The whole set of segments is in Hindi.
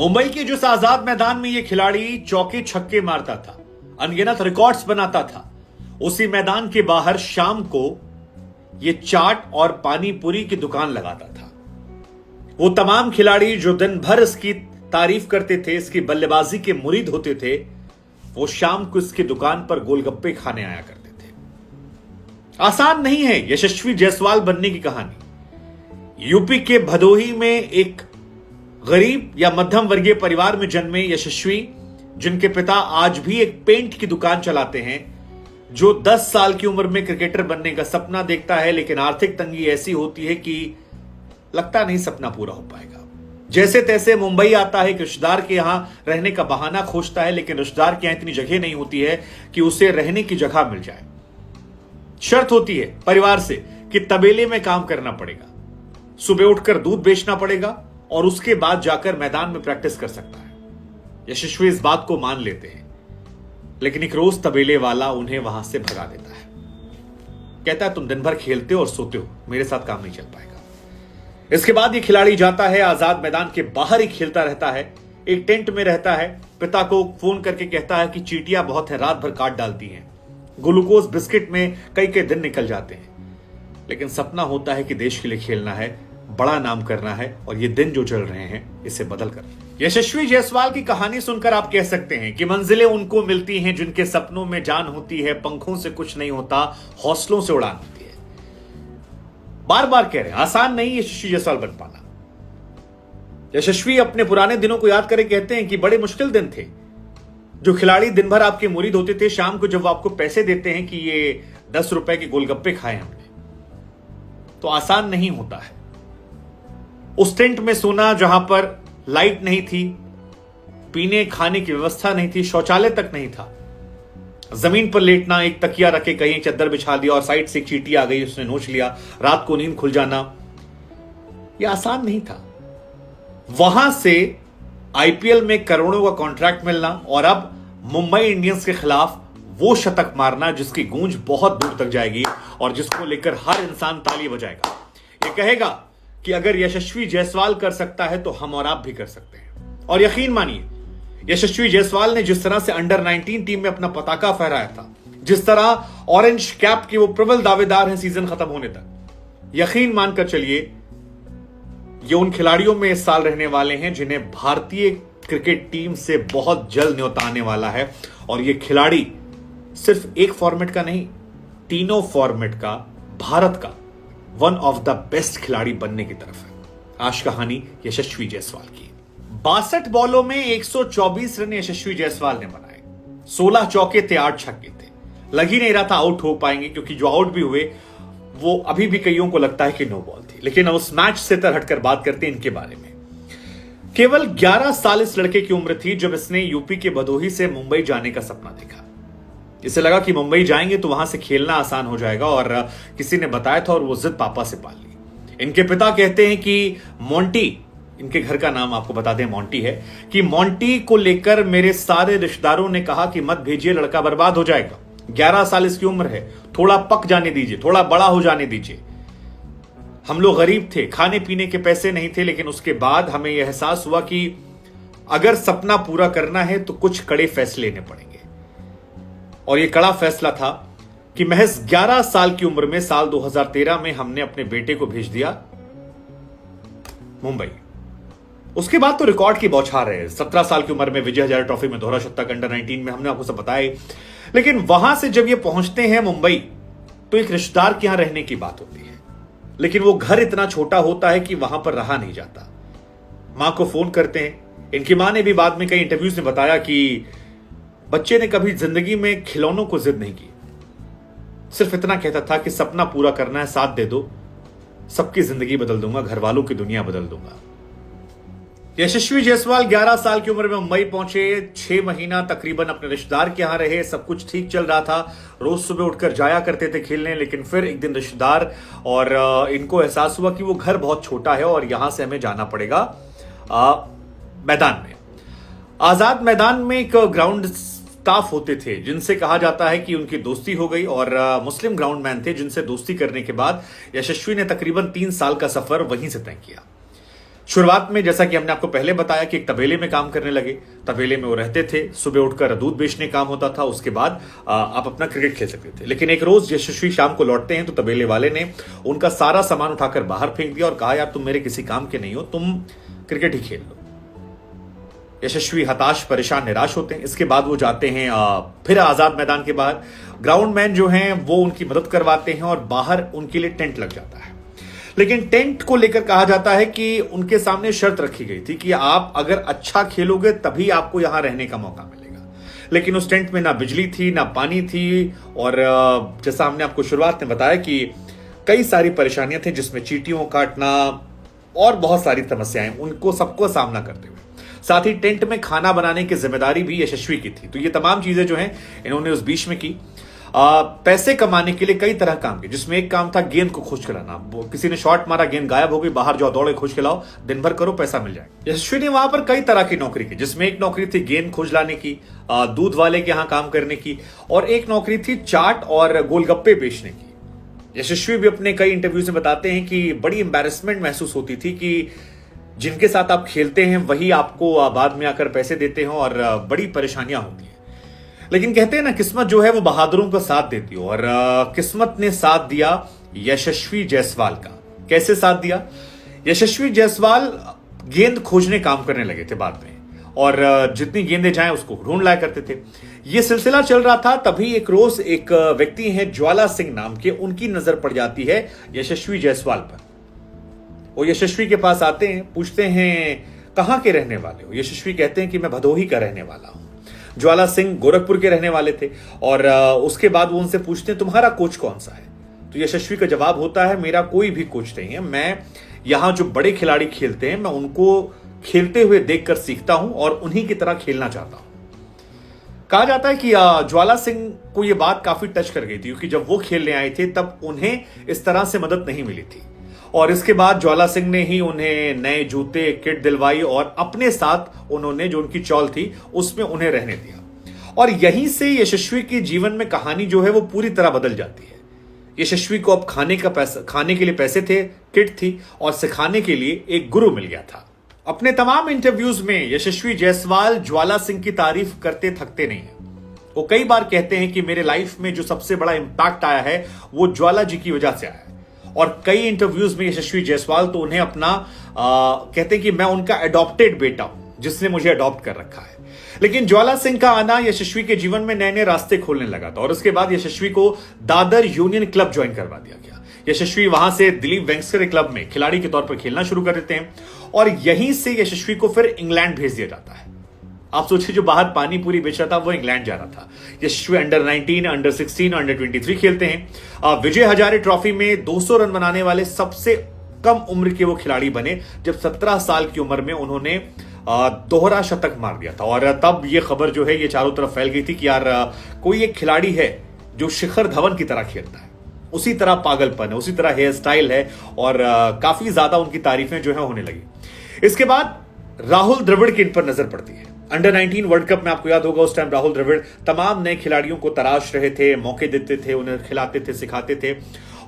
मुंबई के जिस आजाद मैदान में यह खिलाड़ी चौके छक्के मारता था, अनगिनत रिकॉर्ड्स बनाता था, उसी मैदान के बाहर शाम को यह चाट और पानी पूरी की दुकान लगाता था। वो तमाम खिलाड़ी जो दिन भर इसकी तारीफ करते थे, इसकी बल्लेबाजी के मुरीद होते थे, वो शाम को इसकी दुकान पर गोलगप्पे खाने आया करते थे। आसान नहीं है यशस्वी जायसवाल बनने की कहानी। यूपी के भदोही में एक गरीब या मध्यम वर्गीय परिवार में जन्मे यशस्वी, जिनके पिता आज भी एक पेंट की दुकान चलाते हैं, जो 10 साल की उम्र में क्रिकेटर बनने का सपना देखता है, लेकिन आर्थिक तंगी ऐसी होती है कि लगता नहीं सपना पूरा हो पाएगा। जैसे तैसे मुंबई आता है, रिश्तेदार के यहां रहने का बहाना खोजता है, लेकिन रिश्तेदार के यहां इतनी जगह नहीं होती है कि उसे रहने की जगह मिल जाए। शर्त होती है परिवार से कि तबेले में काम करना पड़ेगा, सुबह उठकर दूध बेचना पड़ेगा और उसके बाद जाकर मैदान में प्रैक्टिस कर सकता है। यशस्वी इस बात को मान लेते हैं, लेकिन एक रोज तबेले वाला उन्हें वहां से भगा देता है। कहता है तुम दिन भर खेलते हो और सोते हो, मेरे साथ काम नहीं चल पाएगा। इसके बाद ये खिलाड़ी जाता है, आजाद मैदान के बाहर ही खेलता रहता है, एक टेंट में रहता है। पिता को फोन करके कहता है कि चींटियां बहुत है, रात भर काट डालती हैं, ग्लूकोज बिस्किट में कई दिन निकल जाते हैं, लेकिन सपना होता है कि देश के लिए खेलना है, बड़ा नाम करना है, और ये दिन जो चल रहे हैं इसे बदल कर। यशस्वी जायसवाल की कहानी सुनकर आप कह सकते हैं कि मंजिलें उनको मिलती हैं जिनके सपनों में जान होती है, पंखों से कुछ नहीं होता, हौसलों से उड़ान होती है। बार बार कह रहे हैं आसान नहीं यशस्वी जायसवाल बन पाना। यशस्वी अपने पुराने दिनों को याद करके कहते हैं कि बड़े मुश्किल दिन थे। जो खिलाड़ी दिन भर आपके मुरीद होते थे, शाम को जब आपको पैसे देते हैं कि ये 10 रुपए के गोलगप्पे खाए हमने, तो आसान नहीं होता है। उस टेंट में सोना जहां पर लाइट नहीं थी, पीने खाने की व्यवस्था नहीं थी, शौचालय तक नहीं था, जमीन पर लेटना, एक तकिया रखे कहीं चद्दर बिछा दिया और साइड से एक चींटी आ गई, उसने नोच लिया, रात को नींद खुल जाना, यह आसान नहीं था। वहां से आईपीएल में करोड़ों का कॉन्ट्रैक्ट मिलना और अब मुंबई इंडियंस के खिलाफ वो शतक मारना जिसकी गूंज बहुत दूर तक जाएगी और जिसको लेकर हर इंसान ताली बजाएगा। ये कहेगा कि अगर यशस्वी जायसवाल कर सकता है तो हम और आप भी कर सकते हैं। और यकीन मानिए, यशस्वी जायसवाल ने जिस तरह से अंडर 19 टीम में अपना पताका फहराया था, जिस तरह ऑरेंज कैप के वो प्रबल दावेदार हैं सीजन खत्म होने तक, यकीन मानकर चलिए ये उन खिलाड़ियों में इस साल रहने वाले हैं जिन्हें भारतीय क्रिकेट टीम से बहुत जल्द न्योता आने वाला है। और ये खिलाड़ी सिर्फ एक फॉर्मेट का नहीं, तीनों फॉर्मेट का, भारत का वन ऑफ द बेस्ट खिलाड़ी बनने की तरफ है। आज कहानी यशस्वी जायसवाल की। 62 बॉलों में 124 रन यशस्वी जायसवाल ने बनाए, 16 चौके थे, 8 छक्के थे। लग ही नहीं रहा था आउट हो पाएंगे, क्योंकि जो आउट भी हुए वो अभी भी कईयों को लगता है कि नो बॉल थी। लेकिन उस मैच से हटकर बात करते हैं इनके बारे में। केवल 11 साल इस लड़के की उम्र थी जब इसने यूपी के भदोही से मुंबई जाने का सपना देखा। इसे लगा कि मुंबई जाएंगे तो वहां से खेलना आसान हो जाएगा, और किसी ने बताया था और वो जिद पापा से पाल ली। इनके पिता कहते हैं कि मोंटी, इनके घर का नाम आपको बता दें मोंटी है, कि मोंटी को लेकर मेरे सारे रिश्तेदारों ने कहा कि मत भेजिए, लड़का बर्बाद हो जाएगा। 11 साल इसकी उम्र है, थोड़ा पक जाने दीजिए, थोड़ा बड़ा हो जाने दीजिए। हम लोग गरीब थे, खाने पीने के पैसे नहीं थे, लेकिन उसके बाद हमें यह एहसास हुआ कि अगर सपना पूरा करना है तो कुछ कड़े फैसले लेने पड़ेंगे। और यह कड़ा फैसला था कि महज 11 साल की उम्र में साल 2013 में हमने अपने बेटे को भेज दिया मुंबई। उसके बाद तो रिकॉर्ड की बौछार है। 17 साल की उम्र में विजय हजारे ट्रॉफी में दोहरा शतक, अंडर 19 में, हमने आपको सब बताया। लेकिन वहां से जब ये पहुंचते हैं मुंबई, तो एक रिश्तेदार के यहां रहने की बात होती है, लेकिन वो घर इतना छोटा होता है कि वहां पर रहा नहीं जाता। मां को फोन करते हैं। इनकी मां ने भी बाद में कई इंटरव्यूज में बताया कि बच्चे ने कभी जिंदगी में खिलौनों को जिद नहीं की, सिर्फ इतना कहता था कि सपना पूरा करना है, साथ दे दो, सबकी जिंदगी बदल दूंगा, घर वालों की दुनिया बदल दूंगा। यशस्वी जायसवाल 11 साल की उम्र में मुंबई पहुंचे, 6 महीना तकरीबन अपने रिश्तेदार के यहां रहे। सब कुछ ठीक चल रहा था, रोज सुबह उठकर जाया करते थे खेलने। लेकिन फिर एक दिन रिश्तेदार और इनको एहसास हुआ कि वो घर बहुत छोटा है और यहां से हमें जाना पड़ेगा मैदान में। आजाद मैदान में एक ग्राउंड स्टाफ होते थे जिनसे कहा जाता है कि उनकी दोस्ती हो गई, और मुस्लिम ग्राउंडमैन थे जिनसे दोस्ती करने के बाद यशस्वी ने तकरीबन 3 साल का सफर वहीं से तय किया। शुरुआत में जैसा कि हमने आपको पहले बताया कि एक तबेले में काम करने लगे, तबेले में वो रहते थे, सुबह उठकर दूध बेचने काम होता था, उसके बाद आप अपना क्रिकेट खेल सकते थे। लेकिन एक रोज यशस्वी शाम को लौटते हैं तो तबेले वाले ने उनका सारा सामान उठाकर बाहर फेंक दिया और कहा, यार तुम मेरे किसी काम के नहीं हो, तुम क्रिकेट ही खेल लो। यशस्वी हताश, परेशान, निराश होते हैं। इसके बाद वो जाते हैं फिर आजाद मैदान के बाहर। ग्राउंड मैन जो हैं वो उनकी मदद करवाते हैं और बाहर उनके लिए टेंट लग जाता है। लेकिन टेंट को लेकर कहा जाता है कि उनके सामने शर्त रखी गई थी कि आप अगर अच्छा खेलोगे तभी आपको यहां रहने का मौका मिलेगा। लेकिन उस टेंट में ना बिजली थी, ना पानी थी, और जैसा हमने आपको शुरुआत में बताया कि कई सारी परेशानियां थी, जिसमें चींटियों काटना और बहुत सारी समस्याएं उनको सबको सामना करते हुए। साथ ही टेंट में खाना बनाने की जिम्मेदारी भी यशस्वी की थी। तो ये तमाम चीजें जो हैं इन्होंने उस बीच में की। पैसे कमाने के लिए कई तरह काम किए, जिसमें एक काम था गेंद को खोज खिलाना। किसी ने शॉट मारा, गेंद गायब हो गई, बाहर जाओ, दौड़े, खोज खिलाओ, दिन भर करो, पैसा मिल जाएगा। यशस्वी ने वहां पर कई तरह की नौकरी की, जिसमें एक नौकरी थी गेंद खोज लाने की, दूध वाले के यहां काम करने की, और एक नौकरी थी चाट और गोलगप्पे बेचने की। यशस्वी भी अपने कई इंटरव्यूज में बताते हैं कि बड़ी एम्बैरेसमेंट महसूस होती थी कि जिनके साथ आप खेलते हैं वही आपको बाद में आकर पैसे देते हैं, और बड़ी परेशानियां होती हैं। लेकिन कहते हैं ना, किस्मत जो है वो बहादुरों का साथ देती है, और किस्मत ने साथ दिया यशस्वी जायसवाल का। कैसे साथ दिया? यशस्वी जायसवाल गेंद खोजने काम करने लगे थे बाद में, और जितनी गेंदें जाएं उसको ढूंढ लाया करते थे। यह सिलसिला चल रहा था, तभी एक रोज एक व्यक्ति है ज्वाला सिंह नाम के, उनकी नजर पड़ जाती है यशस्वी जायसवाल पर। वो यशस्वी के पास आते हैं, पूछते हैं कहां के रहने वाले हो? यशस्वी कहते हैं कि मैं भदोही का रहने वाला हूं। ज्वाला सिंह गोरखपुर के रहने वाले थे, और उसके बाद वो उनसे पूछते हैं तुम्हारा कोच कौन सा है? तो यशस्वी का जवाब होता है, मेरा कोई भी कोच नहीं है, मैं यहां जो बड़े खिलाड़ी खेलते हैं मैं उनको खेलते हुए देखकर सीखता हूं और उन्हीं की तरह खेलना चाहता हूं। कहा जाता है कि ज्वाला सिंह को यह बात काफी टच कर गई थी, क्योंकि जब वो खेलने आए थे तब उन्हें इस तरह से मदद नहीं मिली थी, और इसके बाद ज्वाला सिंह ने ही उन्हें नए जूते, किट दिलवाई, और अपने साथ उन्होंने जो उनकी चौल थी उसमें उन्हें रहने दिया। और यहीं से यशस्वी के जीवन में कहानी जो है वो पूरी तरह बदल जाती है। यशस्वी को अब खाने के लिए पैसे थे, किट थी, और सिखाने के लिए एक गुरु मिल गया था। अपने तमाम इंटरव्यूज में यशस्वी जायसवाल ज्वाला सिंह की तारीफ करते थकते नहीं है। वो कई बार कहते हैं कि मेरे लाइफ में जो सबसे बड़ा इंपैक्ट आया है वो ज्वाला जी की वजह से आया है। और कई इंटरव्यूज में यशस्वी जायसवाल तो उन्हें अपना कहते हैं कि मैं उनका अडॉप्टेड बेटा हूं, जिसने मुझे अडॉप्ट कर रखा है। लेकिन ज्वाला सिंह का आना यशस्वी के जीवन में नए नए रास्ते खोलने लगा था, और उसके बाद यशस्वी को दादर यूनियन क्लब ज्वाइन करवा दिया गया। यशस्वी वहां से दिलीप वेंकसरे क्लब में खिलाड़ी के तौर पर खेलना शुरू कर देते हैं, और यहीं से यशस्वी को फिर इंग्लैंड भेज दिया जाता है। आप सोचिए, जो बाहर पानी पूरी बेच रहा था वो इंग्लैंड जा रहा था। यशस्वी अंडर 19, अंडर 16, अंडर 23 खेलते हैं। विजय हजारे ट्रॉफी में 200 रन बनाने वाले सबसे कम उम्र के वो खिलाड़ी बने, जब 17 साल की उम्र में उन्होंने दोहरा शतक मार दिया था। और तब ये खबर जो है ये चारों तरफ फैल गई थी कि यार कोई एक खिलाड़ी है जो शिखर धवन की तरह खेलता है, उसी तरह पागलपन है, उसी तरह हेयर स्टाइल है, और काफी ज्यादा उनकी तारीफें जो है होने लगी। इसके बाद राहुल द्रविड़ की इन पर नजर पड़ती है। अंडर 19 वर्ल्ड कप में आपको याद होगा, उस टाइम राहुल द्रविड़ तमाम नए खिलाड़ियों को तराश रहे थे, मौके देते थे, उन्हें खिलाते थे, सिखाते थे,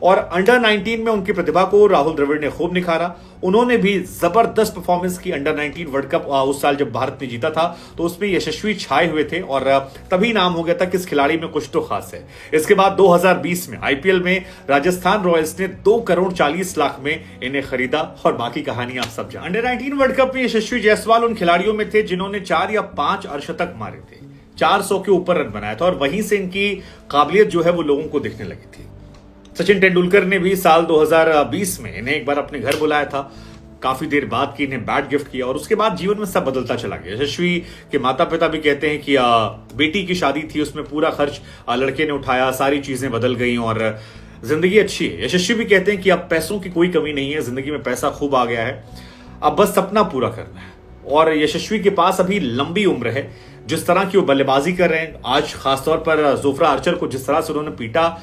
और अंडर 19 में उनकी प्रतिभा को राहुल द्रविड़ ने खूब निखारा। उन्होंने भी जबरदस्त परफॉर्मेंस की। अंडर 19 वर्ल्ड कप उस साल जब भारत ने जीता था तो उसमें यशस्वी छाए हुए थे, और तभी नाम हो गया था कि इस खिलाड़ी में कुछ तो खास है। इसके बाद 2020 में आईपीएल में राजस्थान रॉयल्स ने 2 करोड़ 40 लाख में इन्हें खरीदा, और बाकी कहानी आप सब जानते हैं। अंडर 19 वर्ल्ड कप में यशस्वी जायसवाल उन खिलाड़ियों में थे जिन्होंने 4 या 5 अर्धशतक मारे थे, 400 के ऊपर रन बनाया था, और वहीं से इनकी काबिलियत जो है वो लोगों को दिखने लगी थी। सचिन तेंदुलकर ने भी साल 2020 में इन्हें एक बार अपने घर बुलाया था, काफी देर बाद की इन्हें बैट गिफ्ट किया, और उसके बाद जीवन में सब बदलता चला गया। यशस्वी के माता पिता भी कहते हैं कि बेटी की शादी थी, उसमें पूरा खर्च लड़के ने उठाया, सारी चीजें बदल गई और जिंदगी अच्छी है। यशस्वी भी कहते हैं कि अब पैसों की कोई कमी नहीं है, जिंदगी में पैसा खूब आ गया है, अब बस सपना पूरा करना है। और यशस्वी के पास अभी लंबी उम्र है। जिस तरह की वो बल्लेबाजी कर रहे हैं, आज खासतौर पर जोफ्रा आर्चर को जिस तरह से उन्होंने पीटा,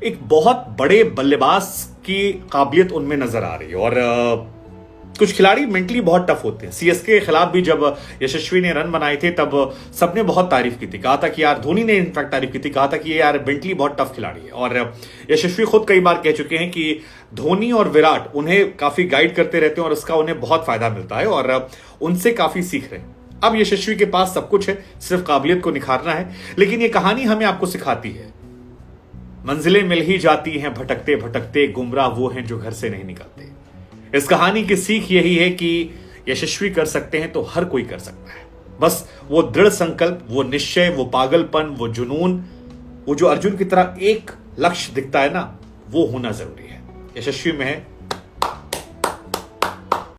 एक बहुत बड़े बल्लेबाज की काबिलियत उनमें नजर आ रही है। और कुछ खिलाड़ी मेंटली बहुत टफ होते हैं। सीएसके के खिलाफ भी जब यशस्वी ने रन बनाए थे तब सबने बहुत तारीफ की थी, कहा था कि यार, धोनी ने इनफैक्ट तारीफ की थी, कहा था कि ये यार मेंटली बहुत टफ खिलाड़ी है। और यशस्वी खुद कई बार कह चुके हैं कि धोनी और विराट उन्हें काफी गाइड करते रहते हैं और उसका उन्हें बहुत फायदा मिलता है और उनसे काफी सीख रहे हैं। अब यशस्वी के पास सब कुछ है, सिर्फ काबिलियत को निखारना है। लेकिन ये कहानी हमें आपको सिखाती है, मंजिलें मिल ही जाती हैं भटकते भटकते, गुमराह वो हैं जो घर से नहीं निकलते। इस कहानी की सीख यही है कि यशस्वी कर सकते हैं तो हर कोई कर सकता है। बस वो दृढ़ संकल्प, वो निश्चय, वो पागलपन, वो जुनून, वो जो अर्जुन की तरह एक लक्ष्य दिखता है ना, वो होना जरूरी है। यशस्वी में है